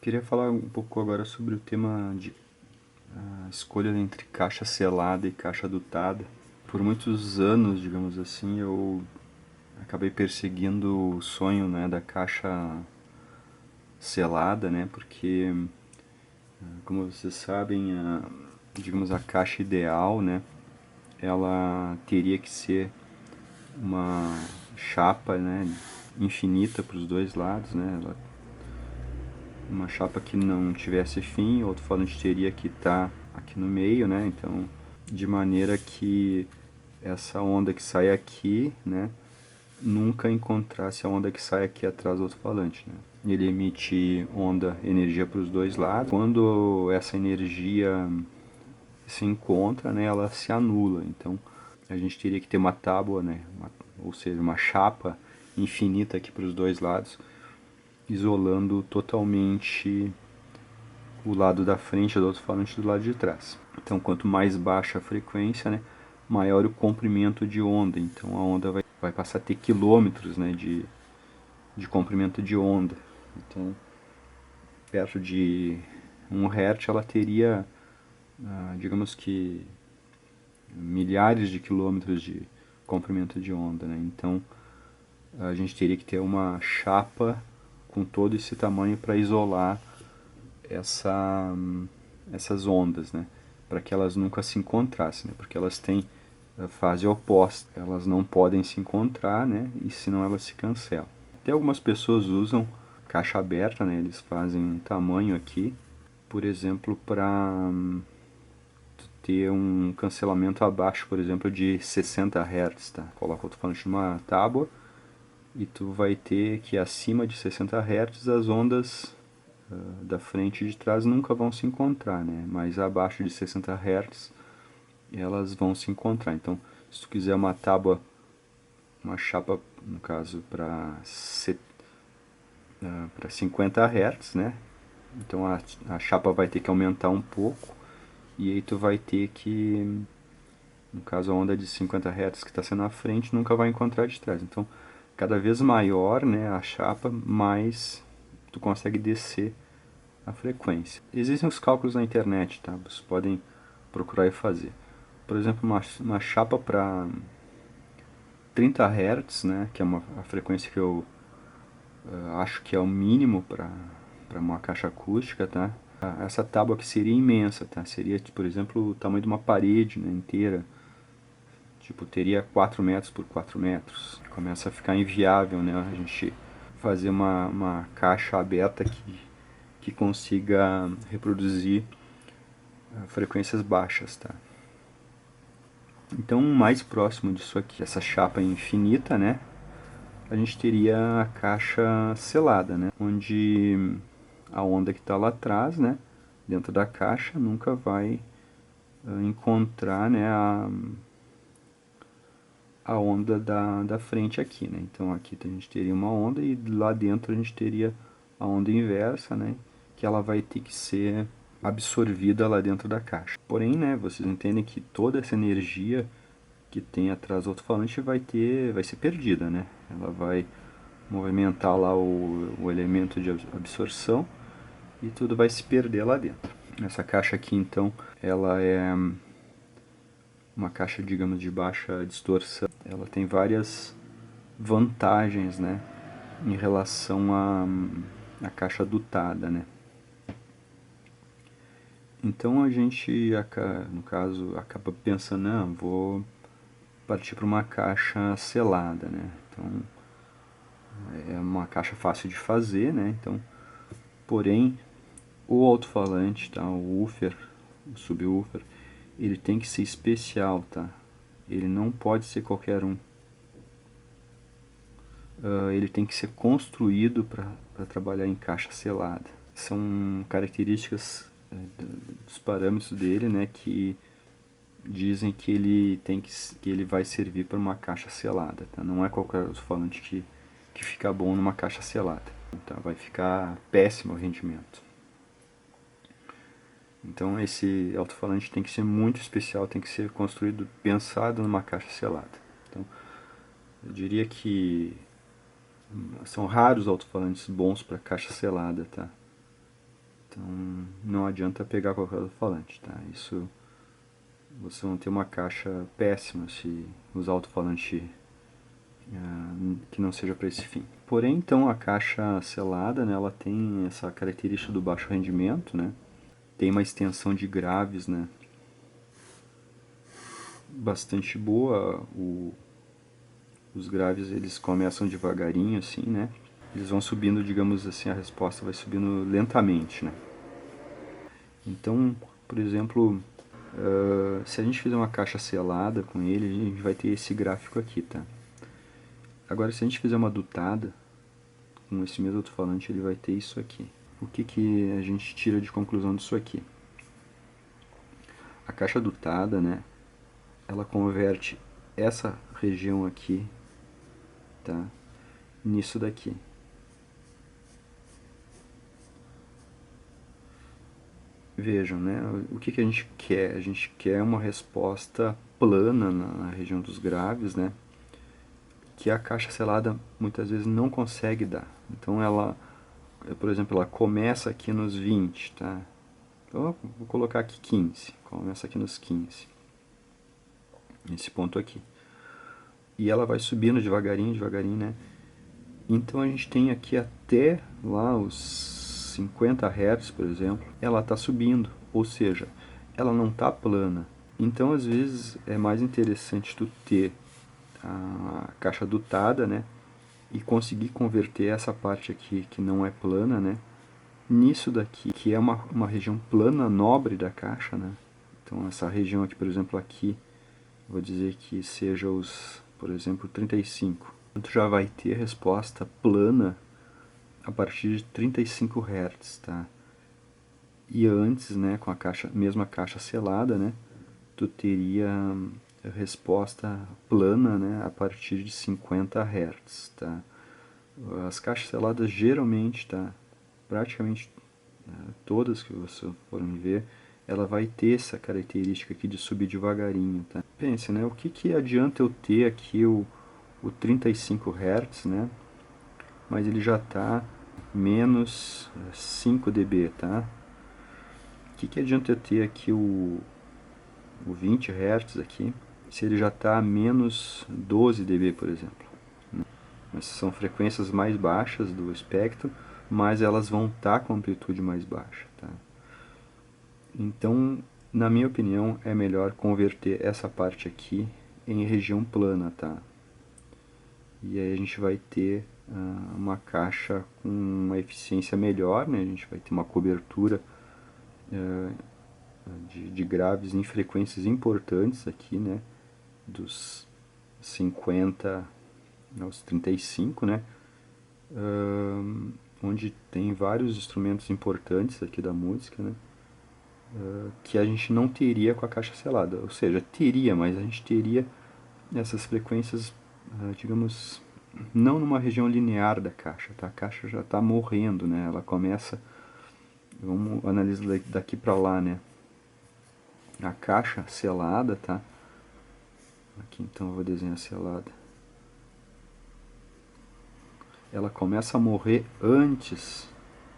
Queria falar um pouco agora sobre o tema de escolha entre caixa selada e caixa dutada. Por muitos anos, digamos assim, eu acabei perseguindo o sonho, né, da caixa selada, né, porque, como vocês sabem, digamos, a caixa ideal, né, ela teria que ser uma chapa, né, infinita para os dois lados, né, uma chapa que não tivesse fim, o alto-falante teria que estar aqui no meio, né? Então, de maneira que essa onda que sai aqui, né, nunca encontrasse a onda que sai aqui atrás do alto-falante, né? Ele emite onda, energia para os dois lados. Quando essa energia se encontra, né, ela se anula. Então, a gente teria que ter uma tábua, né, ou seja, uma chapa infinita aqui para os dois lados, isolando totalmente o lado da frente do alto-falante do lado de trás. Então, quanto mais baixa a frequência, né, maior o comprimento de onda. Então, a onda vai passar a ter quilômetros, né, de comprimento de onda. Então, perto de 1 Hz, ela teria, digamos que, milhares de quilômetros de comprimento de onda. Né? Então, a gente teria que ter uma chapa com todo esse tamanho para isolar essa, essas ondas, né? Para que elas nunca se encontrassem, né? Porque elas têm a fase oposta, elas não podem se encontrar, né? E senão elas se cancelam. Até algumas pessoas usam caixa aberta, né? Eles fazem um tamanho aqui, por exemplo, para ter um cancelamento abaixo, por exemplo, de 60 Hz, tá? Coloca o alto-falante numa tábua e tu vai ter que acima de 60 Hz as ondas da frente e de trás nunca vão se encontrar, né? Mas abaixo de 60 Hz elas vão se encontrar. Então, se tu quiser uma tábua, uma chapa, no caso, para 50 Hz, né? Então a chapa vai ter que aumentar um pouco e aí tu vai ter que, no caso a onda de 50 Hz que está sendo na frente, nunca vai encontrar de trás. Então, cada vez maior, né, a chapa, mais tu consegue descer a frequência. Existem os cálculos na internet, tá? Vocês podem procurar e fazer. Por exemplo, uma chapa para 30 Hz, né, que é a frequência que eu acho que é o mínimo para uma caixa acústica, tá? Essa tábua aqui seria imensa, tá? Seria, por exemplo, o tamanho de uma parede, né, inteira. Tipo, teria 4 metros por 4 metros. Começa a ficar inviável, né? A gente fazer uma caixa aberta que consiga reproduzir frequências baixas, tá? Então, mais próximo disso aqui, essa chapa infinita, né? A gente teria a caixa selada, né? Onde a onda que está lá atrás, né? Dentro da caixa, nunca vai encontrar, né? A onda da frente aqui, né? Então aqui a gente teria uma onda e lá dentro a gente teria a onda inversa, né? Que ela vai ter que ser absorvida lá dentro da caixa. Porém, né, vocês entendem que toda essa energia que tem atrás do alto-falante vai ser perdida, né? Ela vai movimentar lá o elemento de absorção e tudo vai se perder lá dentro. Essa caixa aqui, então, ela é uma caixa, digamos, de baixa distorção. Ela tem várias vantagens, né, em relação à caixa dutada, né? Então a gente, no caso, acaba pensando, não, vou partir para uma caixa selada, né? Então é uma caixa fácil de fazer, né? Então, porém, o alto-falante, tá? O woofer, o subwoofer, ele tem que ser especial, tá? Ele não pode ser qualquer um. Ele tem que ser construído para trabalhar em caixa selada. São características dos parâmetros dele, né, que dizem que ele vai servir para uma caixa selada, tá? Não é qualquer alto-falante que fica bom numa caixa selada, tá? Vai ficar péssimo o rendimento. Então esse alto-falante tem que ser muito especial, tem que ser construído, pensado numa caixa selada. Então eu diria que são raros alto-falantes bons para caixa selada, tá? Então não adianta pegar qualquer alto-falante, tá? Isso, vocês vão ter uma caixa péssima se usar alto-falante que não seja para esse fim. Porém, então, a caixa selada, né, ela tem essa característica do baixo rendimento, né? Tem uma extensão de graves, né, bastante boa. Os graves, eles começam devagarinho, assim, né? Eles vão subindo, digamos assim, a resposta vai subindo lentamente, né? Então, por exemplo, se a gente fizer uma caixa selada com ele, a gente vai ter esse gráfico aqui, tá? Agora, se a gente fizer uma dutada, com esse mesmo alto-falante, ele vai ter isso aqui. O que, que a gente tira de conclusão disso aqui? A caixa dutada, né, ela converte essa região aqui, tá, nisso daqui. Vejam, né, o que, que a gente quer? A gente quer uma resposta plana na região dos graves, né, que a caixa selada muitas vezes não consegue dar. Então ela, por exemplo, ela começa aqui nos 20, tá? Então vou colocar aqui 15, começa aqui nos 15, nesse ponto aqui. E ela vai subindo devagarinho, devagarinho, né? Então a gente tem aqui até lá os 50 Hz, por exemplo, ela está subindo, ou seja, ela não está plana. Então às vezes é mais interessante tu ter a caixa dutada, né? E conseguir converter essa parte aqui que não é plana, né? Nisso daqui, que é uma região plana nobre da caixa, né? Então essa região aqui, por exemplo, aqui, vou dizer que seja os, por exemplo, 35. Tu já vai ter resposta plana a partir de 35 Hz, tá? E antes, né, com a caixa, mesma caixa selada, né, tu teria resposta plana, né, a partir de 50 Hz, tá? As caixas seladas geralmente, tá, praticamente todas que você for ver, ela vai ter essa característica aqui de subir devagarinho, tá? Pense, né, o que que adianta eu ter aqui o 35 Hz, né, mas ele já está menos 5 dB, tá? O que, que adianta eu ter aqui o 20 Hz aqui, se ele já está a menos 12 dB, por exemplo? Mas são frequências mais baixas do espectro, mas elas vão estar com amplitude mais baixa, tá? Então, na minha opinião, é melhor converter essa parte aqui em região plana, tá? E aí a gente vai ter uma caixa com uma eficiência melhor, né? A gente vai ter uma cobertura de graves em frequências importantes aqui, né? Dos 50 aos 35, né? Onde tem vários instrumentos importantes aqui da música, né? Que a gente não teria com a caixa selada. Ou seja, teria, mas a gente teria essas frequências, digamos, não numa região linear da caixa, tá? A caixa já está morrendo, né? Ela começa, vamos analisar daqui para lá, né? A caixa selada, tá? Aqui então eu vou desenhar selada. Ela começa a morrer antes,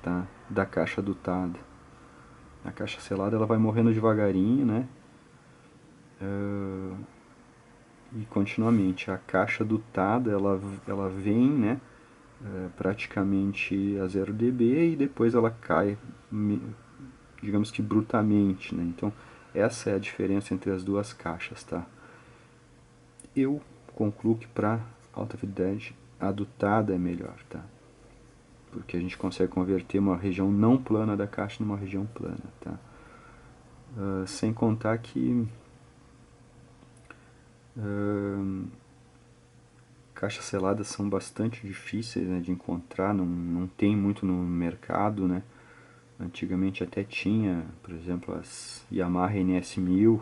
tá, da caixa dutada. A caixa selada ela vai morrendo devagarinho, né? E continuamente. A caixa dutada ela vem, né? Praticamente a 0 dB e depois ela cai, digamos que brutamente, né? Então essa é a diferença entre as duas caixas, tá? Eu concluo que para alta fidelidade a dutada é melhor, tá? Porque a gente consegue converter uma região não plana da caixa numa região plana, tá? Sem contar que caixas seladas são bastante difíceis, né, de encontrar, não tem muito no mercado, né? Antigamente até tinha, por exemplo, as Yamaha NS1000,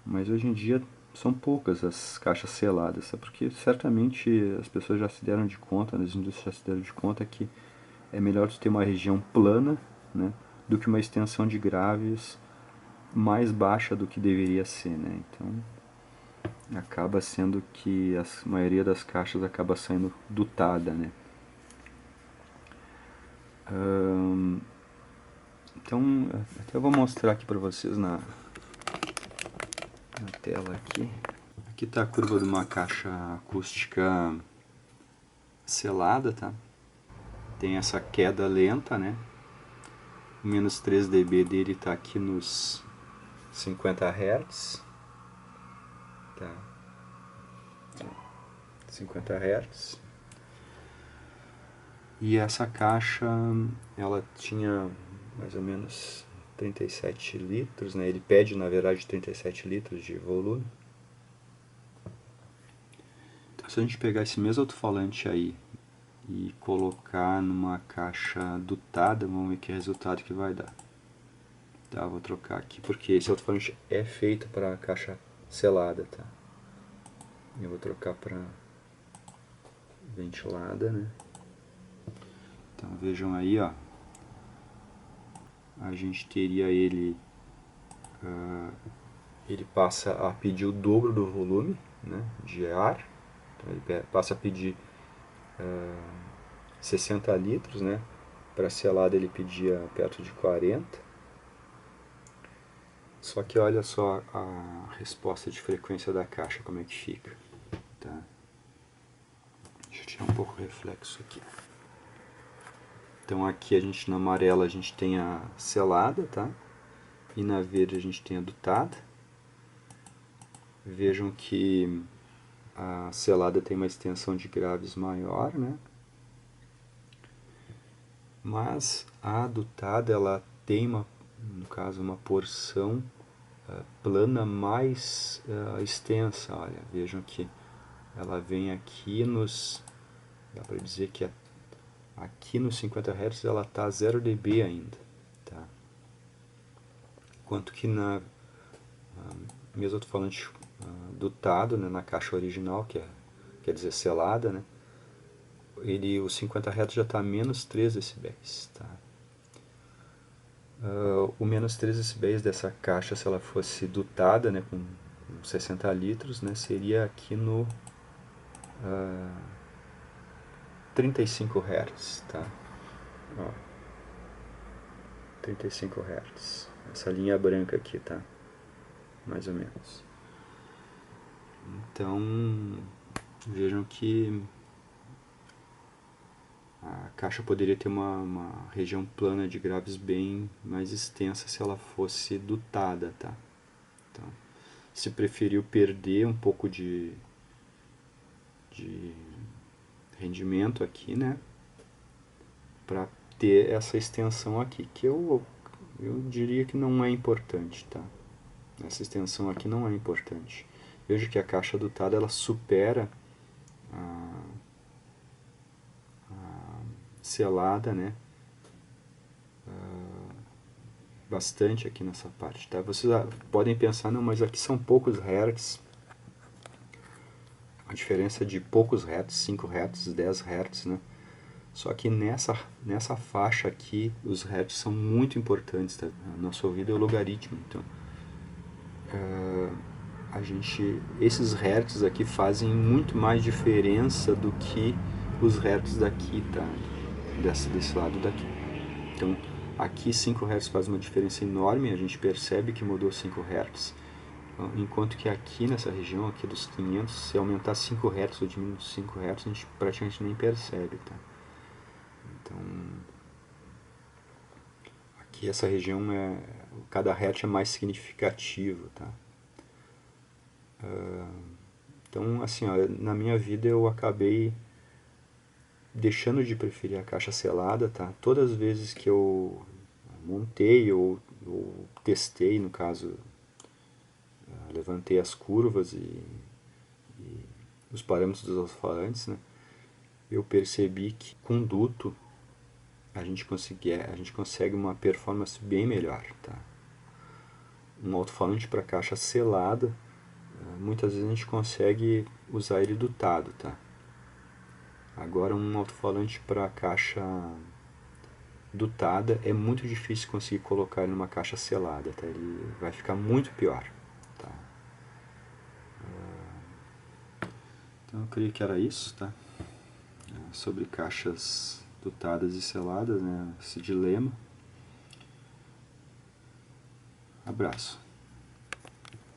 mas hoje em dia são poucas as caixas seladas, sabe? Porque certamente as pessoas já se deram de conta, as indústrias já se deram de conta que é melhor tu ter uma região plana, né, do que uma extensão de graves mais baixa do que deveria ser, né? Então acaba sendo que a maioria das caixas acaba saindo dutada, né? Então, até eu vou mostrar aqui para vocês na tela aqui. Aqui está a curva de uma caixa acústica selada, tá? Tem essa queda lenta, né? O menos 3 dB dele está aqui nos 50 Hz, tá? 50 Hz. E essa caixa, ela tinha mais ou menos 37 litros, né? Ele pede, na verdade, 37 litros de volume. Então, se a gente pegar esse mesmo alto-falante aí e colocar numa caixa dutada, vamos ver que resultado que vai dar. Tá, vou trocar aqui porque esse alto-falante é feito para caixa selada, tá? Eu vou trocar para ventilada, né? Então vejam aí, ó. A gente teria ele ele passa a pedir o dobro do volume, né, de ar. Então ele passa a pedir 60 litros, né? Para selada ele pedia perto de 40. Só que olha só a resposta de frequência da caixa, como é que fica. Tá? Deixa eu tirar um pouco o reflexo aqui. Então aqui a gente na amarela a gente tem a selada, tá? E na verde a gente tem a dutada. Vejam que a selada tem uma extensão de graves maior, né? Mas a dutada ela tem no caso uma porção plana mais extensa. Olha, vejam que ela vem aqui dá para dizer que aqui nos 50 Hz ela está 0 dB ainda, tá? Enquanto que mesmo alto-falante dotado, né, na caixa original, que quer dizer selada, né, os 50 Hz já está a menos 3 dB, tá? O menos 3 dB dessa caixa, se ela fosse dotada, né, com 60 litros, né, seria aqui no 35 Hz, tá? Ó, 35 Hz. Essa linha branca aqui, tá? Mais ou menos. Então, vejam que a caixa poderia ter uma região plana de graves bem mais extensa se ela fosse dotada, tá? Então, se preferiu perder um pouco de rendimento aqui, né? Para ter essa extensão aqui, que eu diria que não é importante, tá? Essa extensão aqui não é importante. Veja que a caixa dotada ela supera a selada, né? Bastante aqui nessa parte, tá? Vocês podem pensar, não, mas aqui são poucos hertz. A diferença de poucos hertz, 5 hertz, 10 hertz, né? Só que nessa faixa aqui, os hertz são muito importantes, tá? Nosso ouvido é o logaritmo, então esses hertz aqui fazem muito mais diferença do que os hertz daqui, tá? Desse lado daqui. Então, aqui 5 Hz faz uma diferença enorme, a gente percebe que mudou 5 Hz, enquanto que aqui nessa região, aqui dos 500, se aumentar 5 Hz ou diminuir 5 Hz, a gente praticamente nem percebe, tá? Então, aqui essa região, cada Hz é mais significativo, tá? Então, assim, ó, na minha vida eu acabei deixando de preferir a caixa selada, tá? Todas as vezes que eu montei ou testei, no caso, levantei as curvas e os parâmetros dos alto-falantes, né? Eu percebi que com duto a gente consegue uma performance bem melhor, tá? Um alto-falante para caixa selada, muitas vezes a gente consegue usar ele dutado, tá? Agora um alto-falante para caixa dutada é muito difícil conseguir colocar ele numa caixa selada, tá? Ele vai ficar muito pior, tá? Então eu creio que era isso, tá? Sobre caixas dutadas e seladas, né? Esse dilema. Abraço.